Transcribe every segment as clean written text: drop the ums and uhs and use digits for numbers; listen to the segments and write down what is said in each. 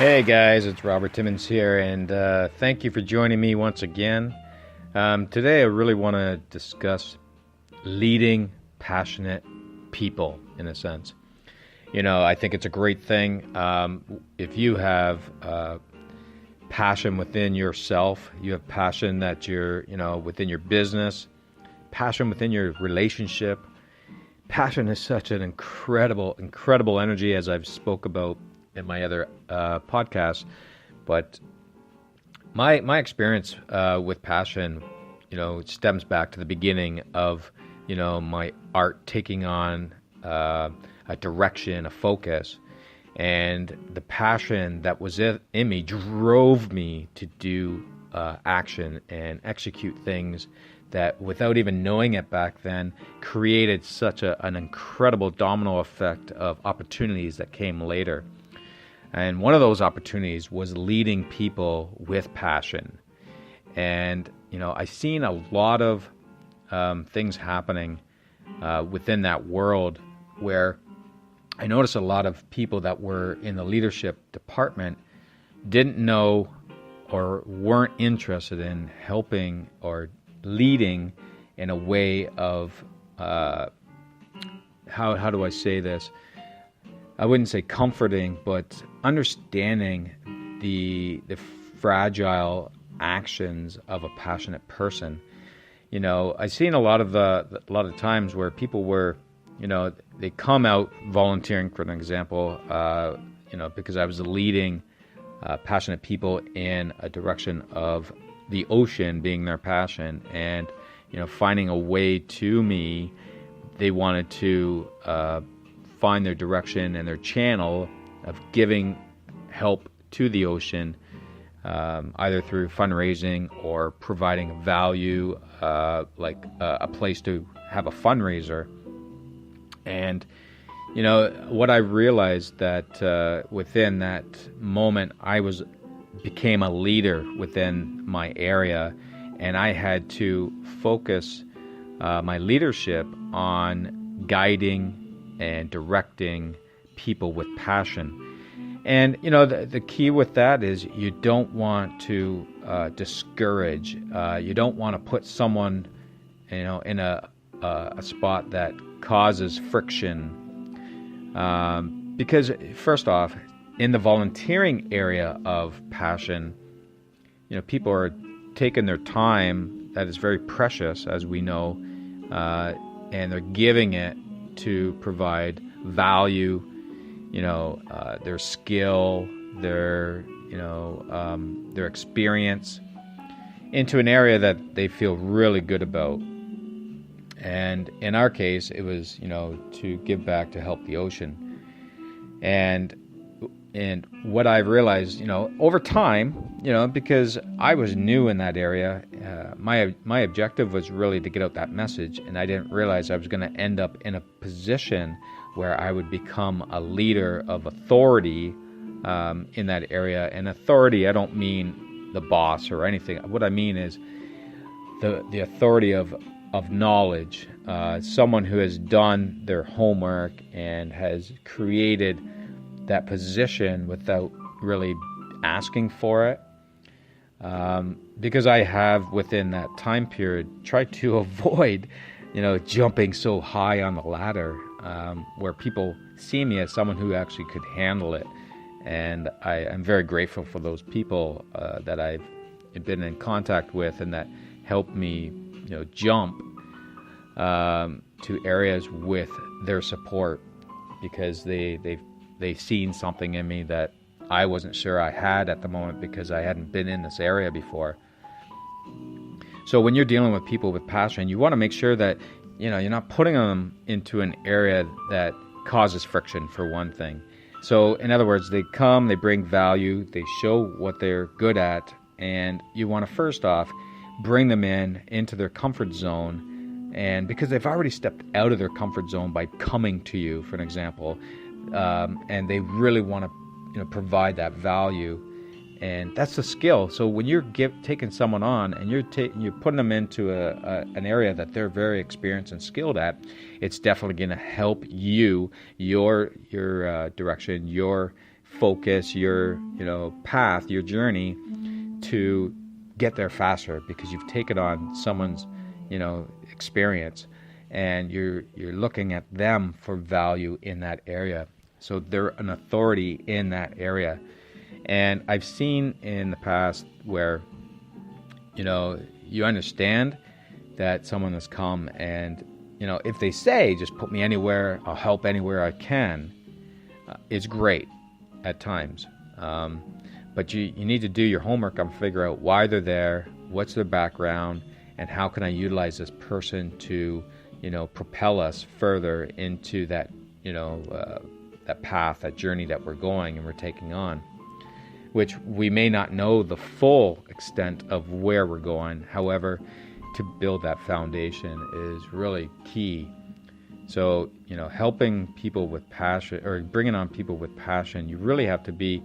Hey guys, it's Robert Timmons here, and thank you for joining me once again. Today I really want to discuss leading passionate people, in a sense. You know, I think it's a great thing. If you have passion within yourself, you have passion that you're, within your business, passion within your relationship. Passion is such an incredible energy, as I've spoke about in my other podcasts. But my experience with passion, stems back to the beginning of, my art taking on a direction, a focus. And the passion that was in me drove me to do action and execute things that, without even knowing it back then, created such an incredible domino effect of opportunities that came later. And one of those opportunities was leading people with passion. And, I've seen a lot of things happening within that world where I noticed a lot of people that were in the leadership department didn't know or weren't interested in helping or leading in a way of, how do I say this? I wouldn't say comforting, but understanding the fragile actions of a passionate person. I've seen a lot of times where people were, they come out volunteering, for an example, because I was leading passionate people in a direction of the ocean being their passion, and finding a way to me. They wanted to find their direction and their channel of giving help to the ocean, either through fundraising or providing value, like a place to have a fundraiser. And what I realized that within that moment, I became a leader within my area, and I had to focus my leadership on guiding and directing people with passion. And the key with that is you don't want to discourage. You don't want to put someone in a spot that causes friction, because first off, in the volunteering area of passion, people are taking their time that is very precious, as we know, and they're giving it to provide value, their skill, their experience into an area that they feel really good about. And in our case, it was, to give back to help the ocean. And what I realized, over time, because I was new in that area, my objective was really to get out that message, and I didn't realize I was going to end up in a position where I would become a leader of authority in that area. And authority, I don't mean the boss or anything. What I mean is the authority of knowledge, someone who has done their homework and has created that position without really asking for it. Because I have, within that time period, tried to avoid, jumping so high on the ladder, where people see me as someone who actually could handle it. And I'm very grateful for those people that I've been in contact with and that helped me, jump to areas with their support, because they've seen something in me that I wasn't sure I had at the moment, because I hadn't been in this area before. So when you're dealing with people with passion, you want to make sure that you're not putting them into an area that causes friction, for one thing. So in other words, they come, they bring value, they show what they're good at, and you want to first off bring them into their comfort zone. And because they've already stepped out of their comfort zone by coming to you, for an example, and they really want to provide that value, and that's the skill. So when you're taking someone on and you're putting them into an area that they're very experienced and skilled at, it's definitely going to help you, your direction, your focus, your path, your journey to get there faster, because you've taken on someone's experience, and you're looking at them for value in that area. So they're an authority in that area. And I've seen in the past where you understand that someone has come, and if they say, just put me anywhere, I'll help anywhere I can, it's great at times. But you need to do your homework and figure out why they're there, what's their background, and how can I utilize this person to, propel us further into that, that path, that journey that we're going and we're taking on, which we may not know the full extent of where we're going. However, to build that foundation is really key. So, helping people with passion, or bringing on people with passion, you really have to be,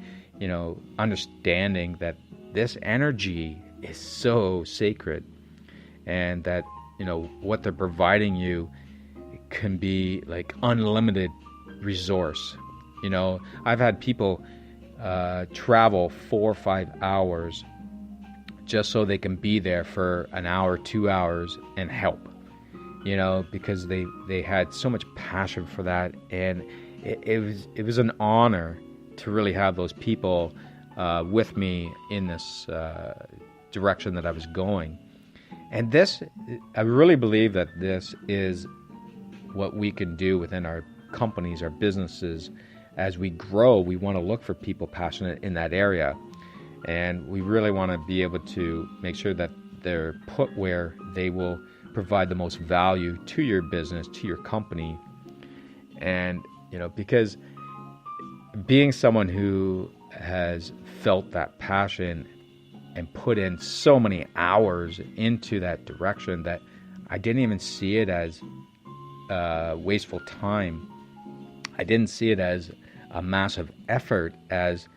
understanding that this energy is so sacred, and that, what they're providing you can be like unlimited resource. I've had people travel 4 or 5 hours just so they can be there for an hour, 2 hours and help, because they had so much passion for that. And it was an honor to really have those people with me in this direction that I was going. And I really believe that this is what we can do within our companies, our businesses. As we grow, we want to look for people passionate in that area. And we really want to be able to make sure that they're put where they will provide the most value to your business, to your company. And, because being someone who has felt that passion and put in so many hours into that direction, that I didn't even see it as wasteful time. I didn't see it as a massive effort, as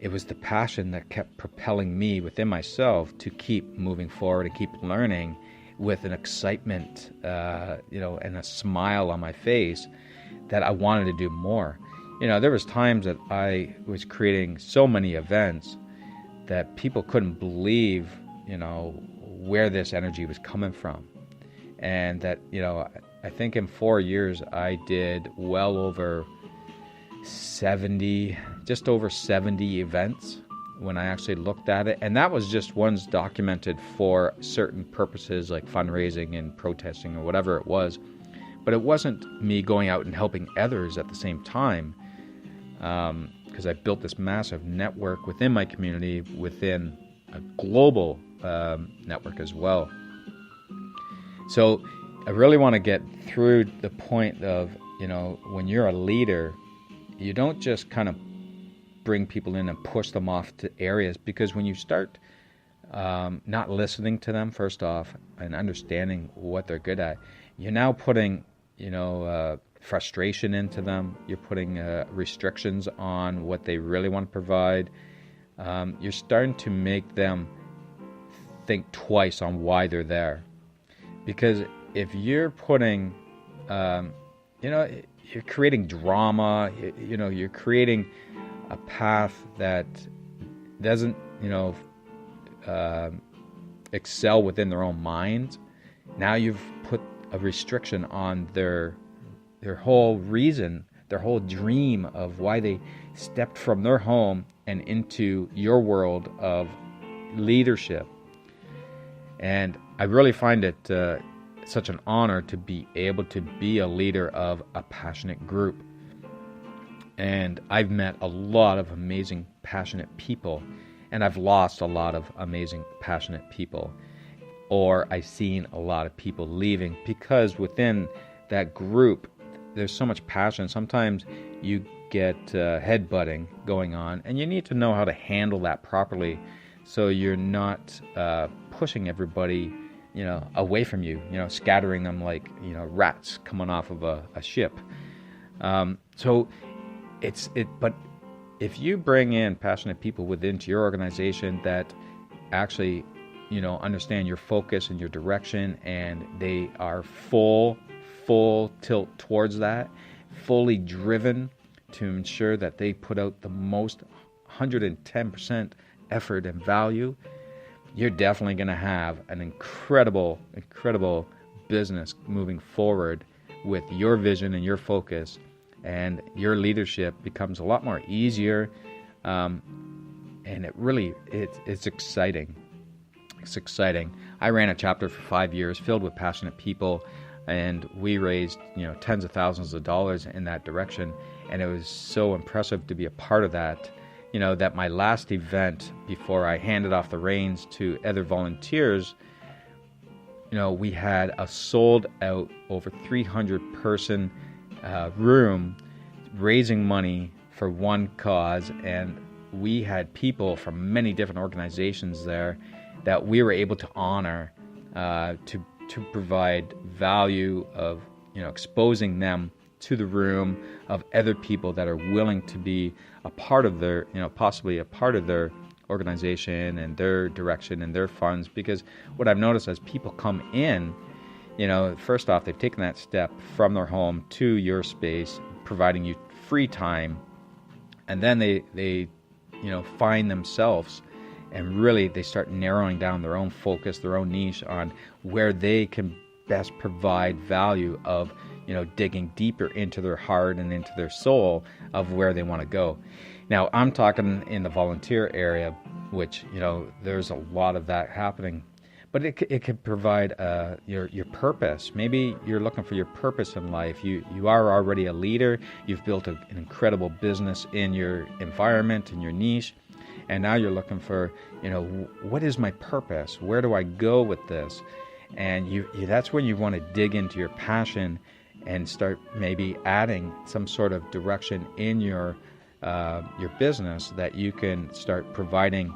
it was the passion that kept propelling me within myself to keep moving forward and keep learning with an excitement, and a smile on my face, that I wanted to do more. There was times that I was creating so many events that people couldn't believe, where this energy was coming from. And that, I think in 4 years I did well over 70, just over 70 events when I actually looked at it. And that was just ones documented for certain purposes, like fundraising and protesting or whatever it was. But it wasn't me going out and helping others at the same time, because I built this massive network within my community, within a global network as well. So I really want to get through the point of, when you're a leader, you don't just kind of bring people in and push them off to areas, because when you start not listening to them, first off, and understanding what they're good at, you're now putting, frustration into them. You're putting restrictions on what they really want to provide. You're starting to make them think twice on why they're there. Because if you're putting, you're creating drama, you're creating a path that doesn't, excel within their own mind. Now you've put a restriction on their whole reason, their whole dream of why they stepped from their home and into your world of leadership. And I really find it such an honor to be able to be a leader of a passionate group. And I've met a lot of amazing, passionate people, and I've lost a lot of amazing, passionate people. Or I've seen a lot of people leaving, because within that group, there's so much passion. Sometimes you get headbutting going on, and you need to know how to handle that properly, so you're not pushing everybody, away from you, scattering them like, rats coming off of a ship. But if you bring in passionate people within your organization that actually, understand your focus and your direction, and they are full tilt towards that, fully driven to ensure that they put out the most 110% effort and value, you're definitely going to have an incredible business moving forward with your vision and your focus, and your leadership becomes a lot more easier, and it's exciting. It's exciting. I ran a chapter for 5 years filled with passionate people, and we raised tens of thousands of dollars in that direction, and it was so impressive to be a part of that. That my last event before I handed off the reins to other volunteers, we had a sold out over 300 person room raising money for one cause, and we had people from many different organizations there that we were able to honor, to provide value of exposing them to the room of other people that are willing to be a part of their, possibly a part of their organization and their direction and their funds. Because what I've noticed as people come in, first off, they've taken that step from their home to your space, providing you free time, and then they find themselves, and really they start narrowing down their own focus, their own niche on where they can best provide value of digging deeper into their heart and into their soul of where they want to go. Now, I'm talking in the volunteer area, which, there's a lot of that happening, but it could provide your purpose. Maybe you're looking for your purpose in life. You are already a leader. You've built an incredible business in your environment, in your niche, and now you're looking for, what is my purpose? Where do I go with this? And that's when you want to dig into your passion and start maybe adding some sort of direction in your business that you can start providing.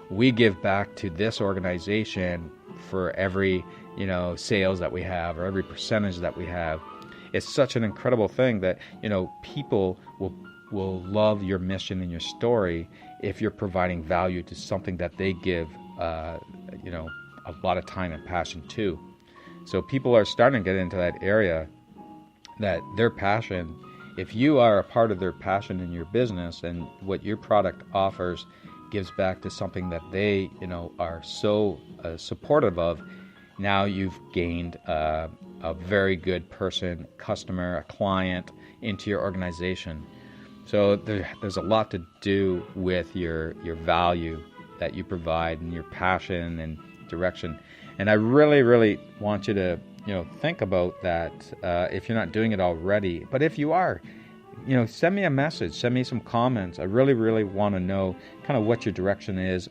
We give back to this organization for every sales that we have, or every percentage that we have. It's such an incredible thing that people will love your mission and your story if you're providing value to something that they give a lot of time and passion to. So people are starting to get into that area, that their passion, if you are a part of their passion in your business and what your product offers gives back to something that they are so supportive of, now you've gained a very good customer, a client into your organization. So there's a lot to do with your value that you provide and your passion and direction. And I really want you to think about that if you're not doing it already. But if you are, send me a message, send me some comments. I really want to know kind of what your direction is.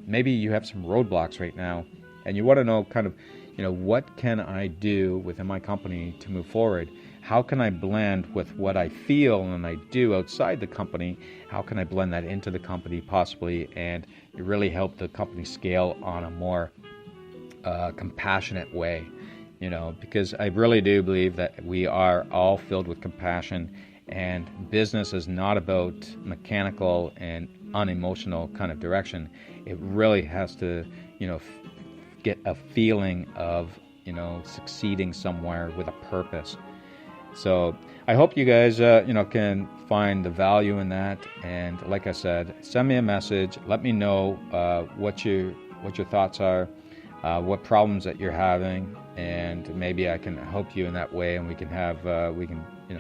Maybe you have some roadblocks right now, and you want to know kind of, what can I do within my company to move forward? How can I blend with what I feel and I do outside the company? How can I blend that into the company possibly and really help the company scale on a more compassionate way? Because I really do believe that we are all filled with compassion, and business is not about mechanical and unemotional kind of direction. It really has to, get a feeling of, succeeding somewhere with a purpose. So I hope you guys, can find the value in that. And like I said, send me a message. Let me know what your thoughts are, what problems that you're having, and maybe I can help you in that way. And we can have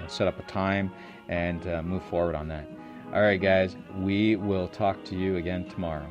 set up a time and move forward on that. All right, guys, we will talk to you again tomorrow.